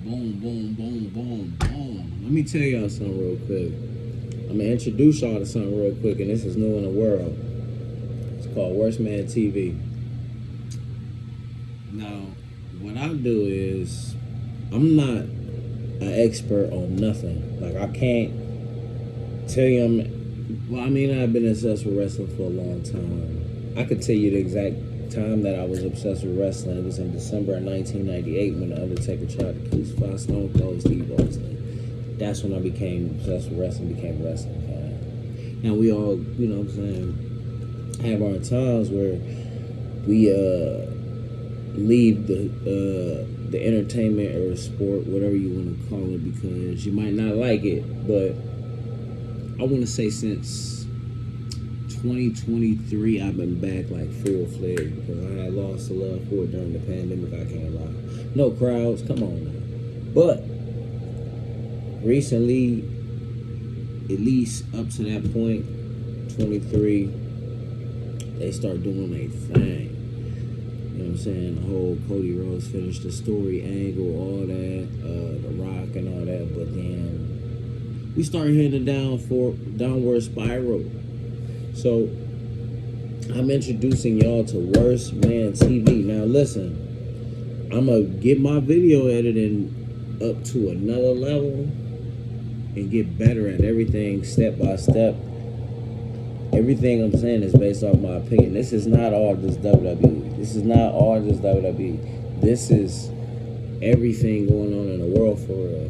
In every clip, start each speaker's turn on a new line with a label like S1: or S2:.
S1: Boom, boom, boom, boom, boom. Let me tell y'all something real quick. I'm gonna introduce y'all to something real quick, and this is new in the world. It's called Worst Man TV. Now, what I do is, I'm not an expert on nothing. Like, I can't tell you I've been obsessed with wrestling for a long time. I could tell you the exact time that I was obsessed with wrestling. It was in December of 1998 when The Undertaker tried to crucify Stone Cold Steve Austin. That's when I became obsessed with wrestling, became a wrestling fan. Now, we all, you know what I'm saying, have our times where we leave the entertainment or sport, whatever you want to call it, because you might not like it. But I want to say since 2023, I've been back like full-fledged because I had lost the love for it during the pandemic. I can't lie. No crowds, come on now. But recently, at least up to that point, 23, they start doing their thing. You know what I'm saying? The whole Cody Rhodes finished the story angle, all that, The Rock and all that, but then we started hitting a downward spiral. So I'm introducing y'all to Worst Man TV. Now listen, I'm gonna get my video editing up to another level and get better at everything step by step. Everything I'm saying is based off my opinion. This is not all just WWE. This is not all just WWE. This is everything going on in the world for real.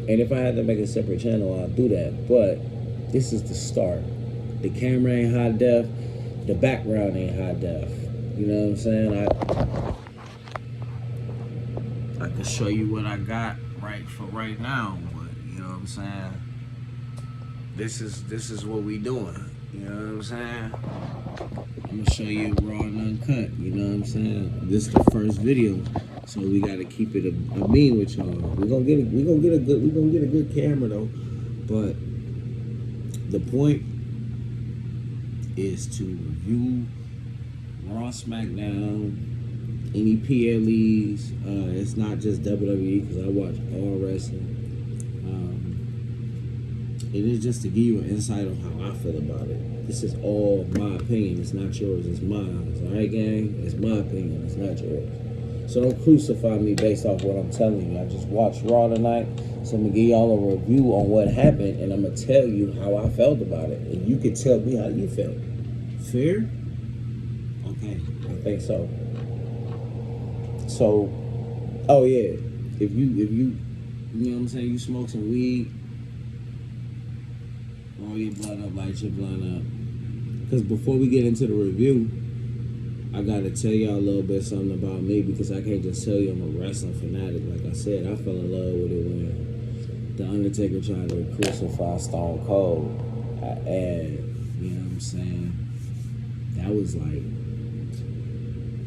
S1: And if I had to make a separate channel, I'll do that. But this is the start. The camera ain't high def. The background ain't high def. You know what I'm saying? I can show you what I got right now. But you know what I'm saying? This is what we doing. You know what I'm saying? I'm gonna show you raw and uncut. You know what I'm saying? This is the first video, so we gotta keep it a mean with y'all. We're gonna get a good camera though. But the point is to review Raw, SmackDown, any PLEs. It's not just WWE because I watch all wrestling. It is just to give you an insight on how I feel about it. This is all my opinion. It's not yours. It's mine. All right, gang? It's my opinion. It's not yours. So don't crucify me based off what I'm telling you. I just watched Raw tonight, so I'm going to give y'all a review on what happened, and I'm going to tell you how I felt about it. And you can tell me how you felt. Fair? Okay. I think so. So, oh yeah. If you know what I'm saying, you smoke some weed, roll your blunt up, light your blunt up. Because before we get into the review, I gotta tell y'all a little bit something about me, because I can't just tell you I'm a wrestling fanatic. Like I said, I fell in love with it when The Undertaker tried to crucify Stone Cold. And, you know what I'm saying? That was like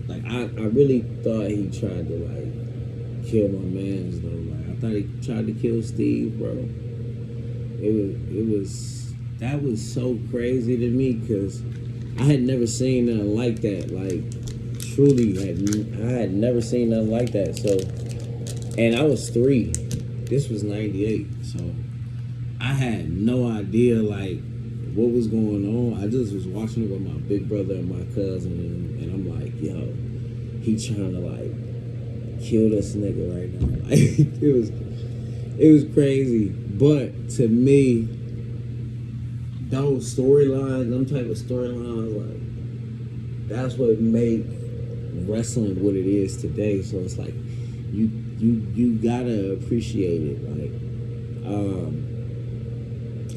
S1: I really thought he tried to like kill my mans though. Like I thought he tried to kill Steve, bro. That was so crazy to me because I had never seen nothing like that. Like, truly, I had never seen nothing like that. So, and I was 3. This was 98. So, I had no idea, like, what was going on. I just was watching it with my big brother and my cousin, and I'm like, yo, he trying to, like, kill this nigga right now. Like, it was crazy. But to me, those storylines, them type of storylines, like, that's what made wrestling what it is today. So it's like you gotta appreciate it. Like,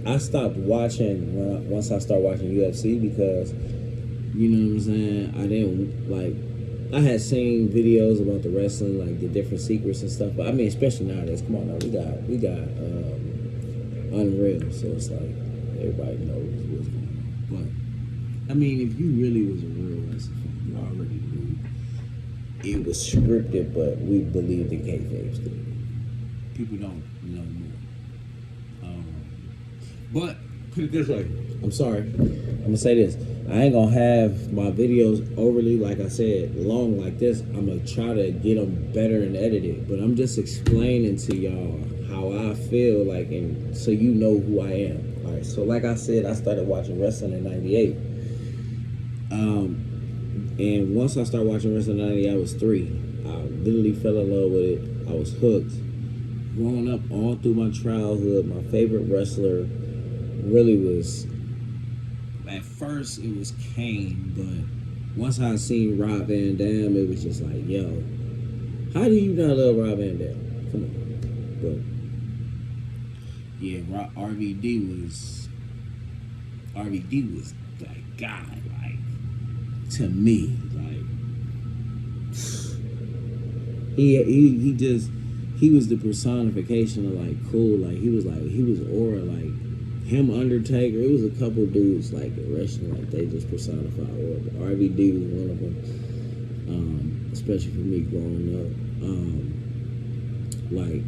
S1: I stopped watching once I started watching UFC because, you know what I'm saying, I didn't like. I had seen videos about the wrestling, like the different secrets and stuff. But I mean, especially nowadays, come on now, we got Unreal, so it's like everybody knows what's going on. But I mean, if you really was a real wrestling fan, you already knew it was scripted, but we believed in kayfabe still. People don't know more. But put it this way, I'm sorry. I'm gonna say this. I ain't gonna have my videos overly, like I said, long like this. I'm gonna try to get them better and edited. But I'm just explaining to y'all how I feel, like, and so you know who I am. All right. So, like I said, I started watching wrestling in '98. And once I started watching wrestling in '98, I was 3. I literally fell in love with it. I was hooked. Growing up all through my childhood, my favorite wrestler really was, at first it was Kane, but once I seen Rob Van Dam, it was just like, yo, how do you not love Rob Van Dam? Come on. But yeah, RVD was that guy, like, to me, like, he was the personification of, like, cool. Like, he was aura, like him, Undertaker. It was a couple dudes like in wrestling, like they just personified aura. But RVD was one of them, especially for me growing up. Like,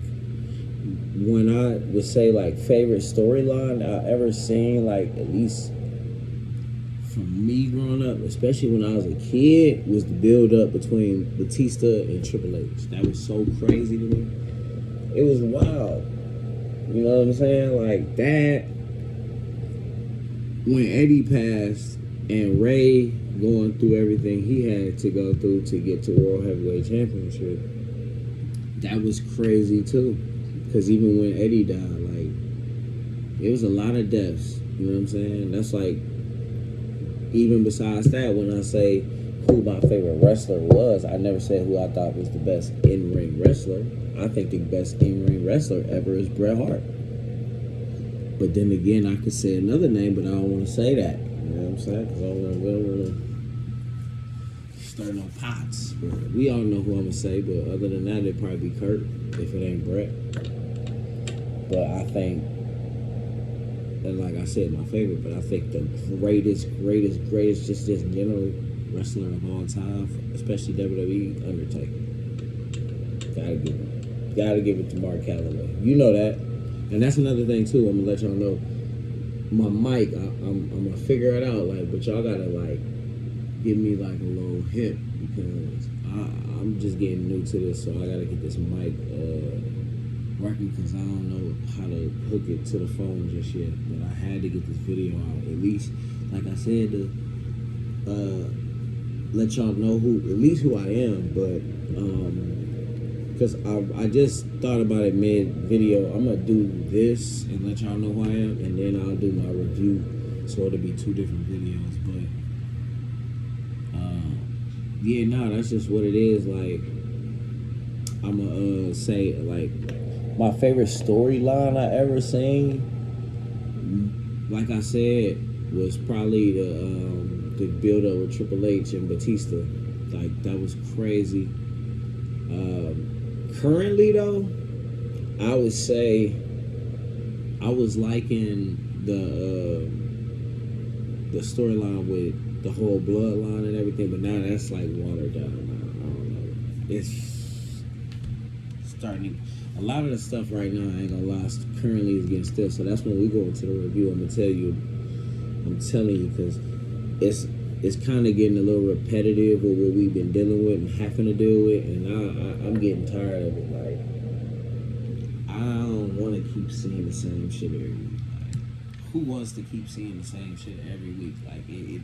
S1: when I would say, like, favorite storyline I ever seen, like, at least from me growing up, especially when I was a kid, was the build up between Batista and Triple H. That was so crazy to me. It was wild. You know what I'm saying? Like that. When Eddie passed and Ray going through everything he had to go through to get to World Heavyweight Championship, that was crazy too. Because even when Eddie died, like, it was a lot of deaths. You know what I'm saying? That's like, even besides that, when I say who my favorite wrestler was, I never said who I thought was the best in-ring wrestler. I think the best in-ring wrestler ever is Bret Hart. But then again, I could say another name, but I don't want to say that. You know what I'm saying? Because I don't want to start no pots. But we all know who I'm going to say, but other than that, it'd probably be Kurt if it ain't Bret. But I think, and like I said, my favorite, but I think the greatest, just general wrestler of all time, especially WWE, Undertaker. Gotta give it to Mark Calloway. You know that. And that's another thing too. I'm gonna let y'all know. My mic, I'm gonna figure it out. Like, but y'all gotta, like, give me like a little hint, because I'm just getting new to this, so I gotta get this mic working, because I don't know how to hook it to the phone just yet. But I had to get this video out, at least, like I said, to let y'all know who I am. But because I just thought about it mid-video. I'm going to do this and let y'all know who I am, and then I'll do my review. So it'll be 2 different videos. But, yeah, no, that's just what it is. Like, I'm going to say, like, my favorite storyline I ever seen, like I said, was probably the build-up with Triple H and Batista. Like, that was crazy. Currently, though, I would say I was liking the storyline with the whole bloodline and everything, but now that's like watered down. I don't know. It's starting. A lot of the stuff right now, I ain't gonna lie, currently is getting stiff. So that's when we go into the review. I'm telling you, because it's kind of getting a little repetitive with what we've been dealing with and having to deal with, and I'm getting tired of it. Like, I don't want to keep seeing the same shit every week. Like, who wants to keep seeing the same shit every week? Like, it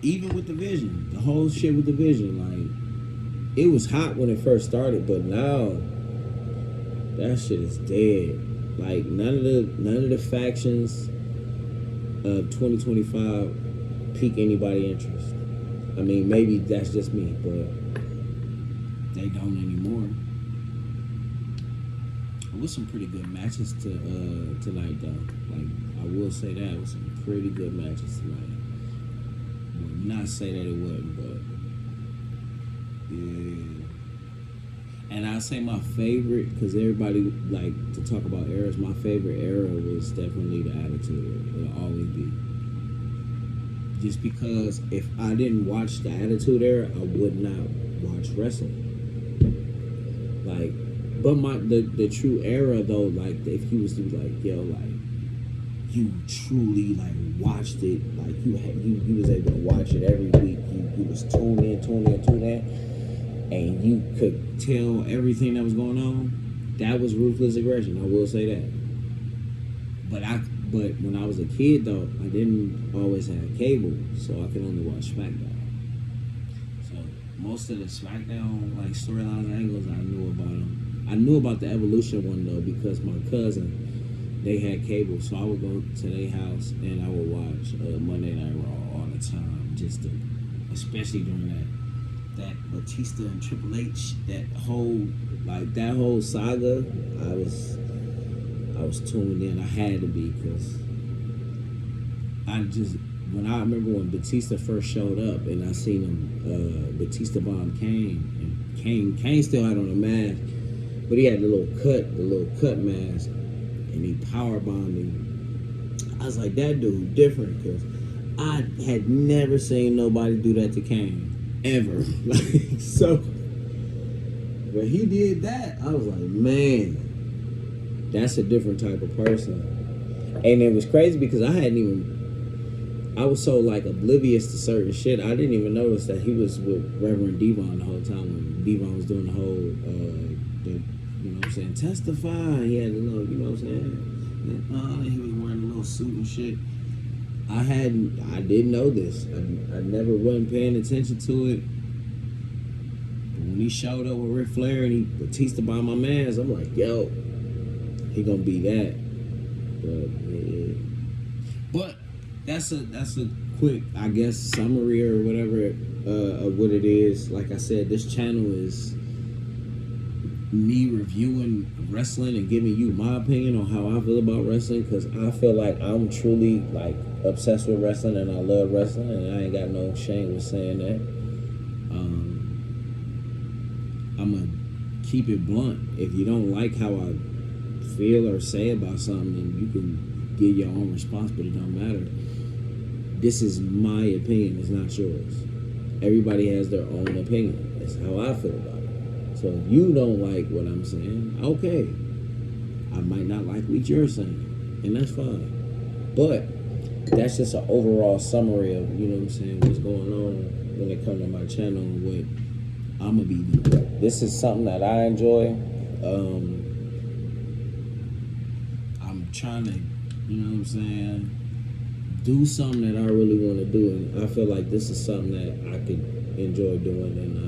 S1: even with the Vision, the whole shit with the Vision, like, it was hot when it first started, but now that shit is dead. Like, none of the factions of 2025 pique anybody interest. I mean, maybe that's just me, but they don't anymore. It was some pretty good matches tonight, though. Like, I will say that, it was some pretty good matches tonight. I would not say that it wasn't, but yeah. And I say my favorite, because everybody like to talk about eras. My favorite era was definitely the Attitude Era. It'll always be. Just because if I didn't watch the Attitude Era, I would not watch wrestling. Like, but the true era though, like, if he was to be like, yo, like, you truly like watched it, like you was able to watch it every week. You was tuned in, and you could tell everything that was going on. That was ruthless aggression. I will say that. But when I was a kid though, I didn't always have cable, so I could only watch SmackDown. So most of the SmackDown like storylines angles, I knew about them. I knew about the Evolution one though because my cousin, they had cable, so I would go to their house and I would watch Monday Night Raw all the time, especially during that Batista and Triple H, that whole saga. I was tuned in. I had to be because when I remember when Batista first showed up and I seen him, Batista bombed Kane, and Kane still had on a mask, but he had the little cut mask, and he power bombed him. I was like, that dude different because I had never seen nobody do that to Kane ever. Like so, when he did that, I was like, man. That's a different type of person. And it was crazy because I was so like oblivious to certain shit. I didn't even notice that he was with Reverend Devon the whole time when Devon was doing the whole, you know what I'm saying, testify. He had a little, you know what I'm saying? He was wearing a little suit and shit. I didn't know this. I never wasn't paying attention to it. But when he showed up with Ric Flair and he Batista by my mans, I'm like, yo. He gonna be that, but that's a quick, I guess, summary or whatever of what it is. Like I said, this channel is me reviewing wrestling and giving you my opinion on how I feel about wrestling, because I feel like I'm truly like obsessed with wrestling and I love wrestling, and I ain't got no shame with saying that. I'm gonna keep it blunt. If you don't like how I feel or say about something, then you can give your own response, but it don't matter. This is my opinion, it's not yours. Everybody has their own opinion. That's how I feel about it. So if you don't like what I'm saying, okay, I might not like what you're saying, and that's fine. But that's just an overall summary of, you know what I'm saying, what's going on when it comes to my channel and what I'm gonna be doing. This is something that I enjoy. Trying to, you know what I'm saying, do something that I really want to do, and I feel like this is something that I could enjoy doing, and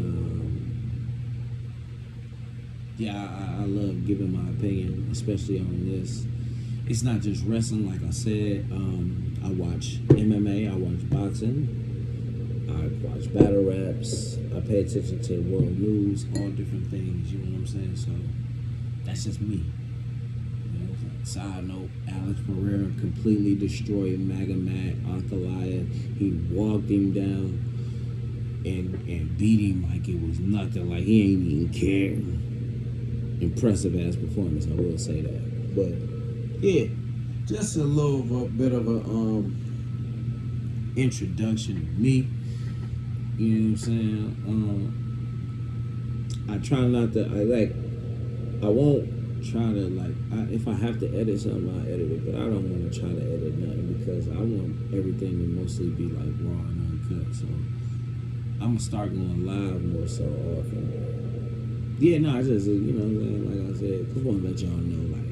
S1: I love giving my opinion, especially on this. It's not just wrestling, like I said. I watch MMA, I watch boxing, I watch battle raps, I pay attention to world news, all different things, you know what I'm saying? So that's just me. Side note, Alex Pereira completely destroyed Magomed Ankalaev. He walked him down and beat him like it was nothing, like he ain't even care. Impressive ass performance, I will say that. But yeah, just a little bit of a introduction to me. You know what I'm saying? I try not to, I won't try to, like, if I have to edit something, I'll edit it, but I don't want to try to edit nothing because I want everything to mostly be like raw and uncut. So I'm gonna start going live more so often. Yeah, no, I just, you know what I'm saying, like I said, just want to let y'all know, like,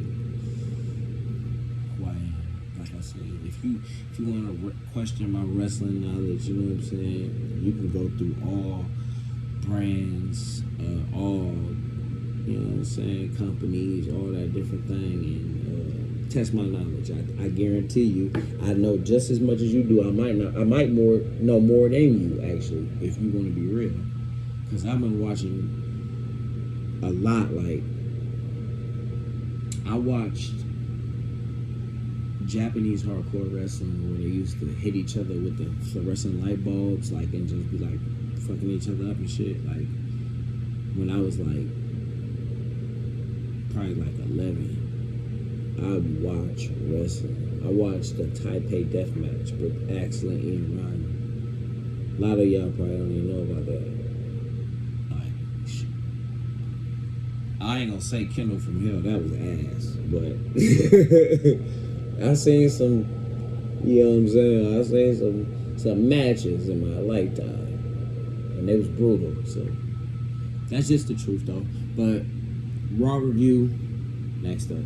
S1: who I am. Like I said, if you want to question my wrestling knowledge, you know what I'm saying, you can go through all brands, all, you know what I'm saying, companies, all that different thing, and test my knowledge. I guarantee you, I know just as much as you do. I might know more than you, actually, if you want to be real. Because I've been watching a lot. Like, I watched Japanese hardcore wrestling where they used to hit each other with the fluorescent light bulbs, like, and just be like fucking each other up and shit. Like, when I was like probably like 11, I watched wrestling. I watched the Taipei Deathmatch with Axel and Ian Rodman. A lot of y'all probably don't even know about that. Like, I ain't gonna say Kendall from Hell, that was ass, but I seen some, you know what I'm saying? I seen some matches in my lifetime, and they was brutal. So that's just the truth, though. But Raw review next up.